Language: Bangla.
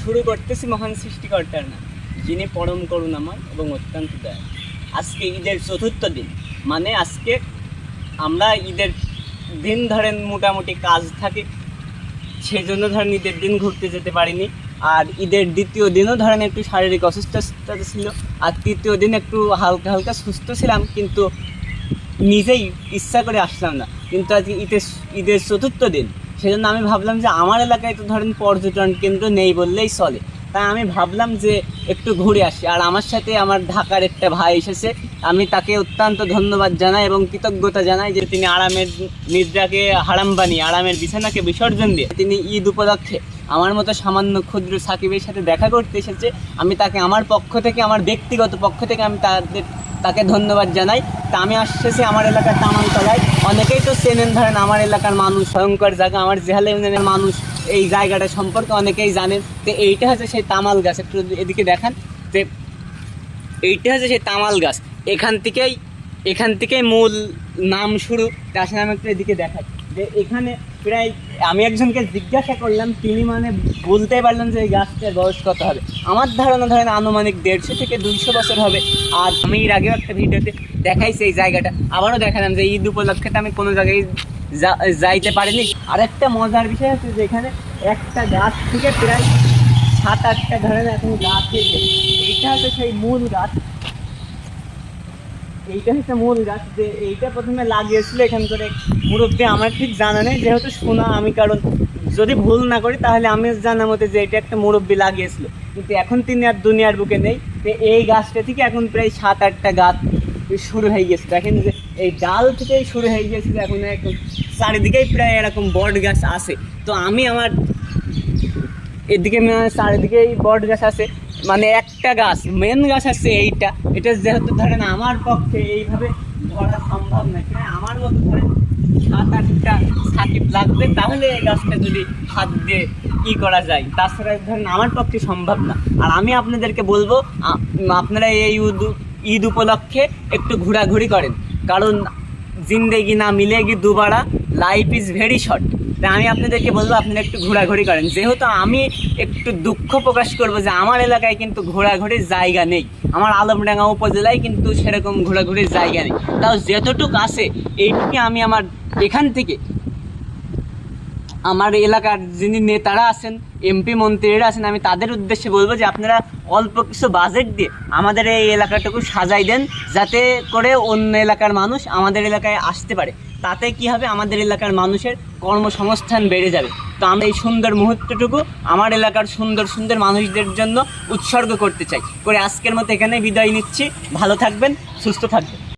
শুরু করতেছি মহান সৃষ্টিকর্তার নাম, যিনি পরম করুণাময় এবং অত্যন্ত দয়ালু। আজকে ঈদের চতুর্থ দিন, মানে আজকে আমরা ঈদের দিন ধরেন মোটামুটি কাজ থাকে, সেজন্য ধরেন ঈদের দিন ঘুরতে যেতে পারিনি। আর ঈদের দ্বিতীয় দিনও ধরেন একটু শারীরিক অসুস্থতা ছিল, আর তৃতীয় দিন একটু হালকা হালকা সুস্থ ছিলাম, কিন্তু নিজেই ইচ্ছা করে আসলাম না। কিন্তু আজকে ঈদের চতুর্থ দিন, সেজন্য আমি ভাবলাম যে আমার এলাকায় তো ধরেন পর্যটন কেন্দ্র নেই বললেই চলে, তাই আমি ভাবলাম যে একটু ঘুরে আসি। আর আমার সাথে আমার ঢাকার একটা ভাই এসেছে, আমি তাকে অত্যন্ত ধন্যবাদ জানাই এবং কৃতজ্ঞতা জানাই যে তিনি আরামের নিদ্রাকে হারাম বানিয়ে আরামের বিছানাকে বিসর্জন দিয়ে তিনি ঈদ উপলক্ষে আমার মতো সামান্য ক্ষুদ্র সাকিবের সাথে দেখা করতে এসেছে। আমি তাকে আমার পক্ষ থেকে, আমার ব্যক্তিগত পক্ষ থেকে আমি তাকে ধন্যবাদ জানাই। তা আমি আসতেছি আমার এলাকার তামালতলায়, অনেকেই তো চেনেন, ধরেন আমার এলাকার মানুষ, ভয়ঙ্কর জায়গা, আমার জেহালা ইউনিয়নের মানুষ এই জায়গাটা সম্পর্কে অনেকেই জানেন। তো এইটা হচ্ছে সেই তামাল গাছ, একটু এদিকে দেখান। তো এইটা হচ্ছে সেই তামাল গাছ, এখান থেকেই মূল নাম শুরু। আসলে আমি একটু এদিকে দেখাই যে এখানে প্রায় আমি একজনকে জিজ্ঞাসা করলাম, তিনি মানে বলতে পারলাম যে এই গাছটার বয়স কত হবে। আমার ধারণা ধরেন আনুমানিক 150 থেকে 200 বছর হবে। আর আমি এর আগেও একটা ভিডিওতে দেখাইছি এই জায়গাটা, আবারও দেখালাম যে ঈদ উপলক্ষে আমি কোনো জায়গায় যাইতে পারিনি। আর একটা মজার বিষয় হচ্ছে যে এখানে একটা গাছ থেকে প্রায় 7-8টা ধরেন এখন গাছ হয়েছে। এইটা হচ্ছে সেই মূল গাছ, এইটা হচ্ছে মূল গাছ। যে এইটা প্রথমে লাগিয়েছিল এখানকার এক মুরব্বী, আমার ঠিক জানা নেই, যেহেতু শোনা আমি, কারণ যদি ভুল না করি তাহলে আমি জানার মতে যে এটা একটা মুরব্বী লাগিয়েছিল, কিন্তু এখন তিনি আর দুনিয়ার বুকে নেই। তো এই গাছটা থেকে এখন প্রায় 7-8টা গাছ শুরু হয়ে গেছে। দেখেন যে এই ডাল থেকেই শুরু হয়ে গিয়েছিল, এখন চারিদিকেই প্রায় এরকম বট গাছ আছে। তো আমি আমার এদিকে চারিদিকেই বট গাছ আছে, মানে একটা গাছ মেন গাছ আছে এটা যেহেতু ধরেন আমার পক্ষে এইভাবে ধরা সম্ভব না, আমার মতো ধরেন 7-8টা সাকিব লাগবে, তাহলে এই গাছটা যদি হাত দিয়ে করা যায়, তাছাড়া ধরেন আমার পক্ষে সম্ভব না। আর আমি আপনাদেরকে বলবো, আপনারা এই ঈদ উপলক্ষে একটু ঘোরাঘুরি করেন, কারণ জিন্দেগি না মিলেগি দুবারা, লাইফ ইজ ভেরি শর্ট। তাই আমি আপনাদেরকে বলবো আপনারা একটু ঘোরাঘুরি করেন। যেহেতু আমি একটু দুঃখ প্রকাশ করবো যে আমার এলাকায় কিন্তু ঘোরাঘুরির জায়গা নেই, আমার আলমডাঙ্গা উপজেলায় কিন্তু সেরকম ঘোরাঘুরির জায়গা নেই। তাও যতটুকু আছে এইটুকু আমি আমার এখান থেকে আমার এলাকার যিনি নেতারা আছেন, এমপি মন্ত্রীরা আছেন, আমি তাদের উদ্দেশ্যে বলবো যে আপনারা অল্প কিছু বাজেট দিয়ে আমাদের এই এলাকাটুকু সাজাই দেন, যাতে করে অন্য এলাকার মানুষ আমাদের এলাকায় আসতে পারে। তাতে কি হবে, আমাদের এলাকার মানুষের কর্মসংস্থান বেড়ে যাবে। তো আমি এই সুন্দর মুহূর্তটুকু আমার এলাকার সুন্দর সুন্দর মানুষদের জন্য উৎসর্গ করতে চাই। করে আজকের মতো এখানে বিদায় নিচ্ছি। ভালো থাকবেন, সুস্থ থাকবেন।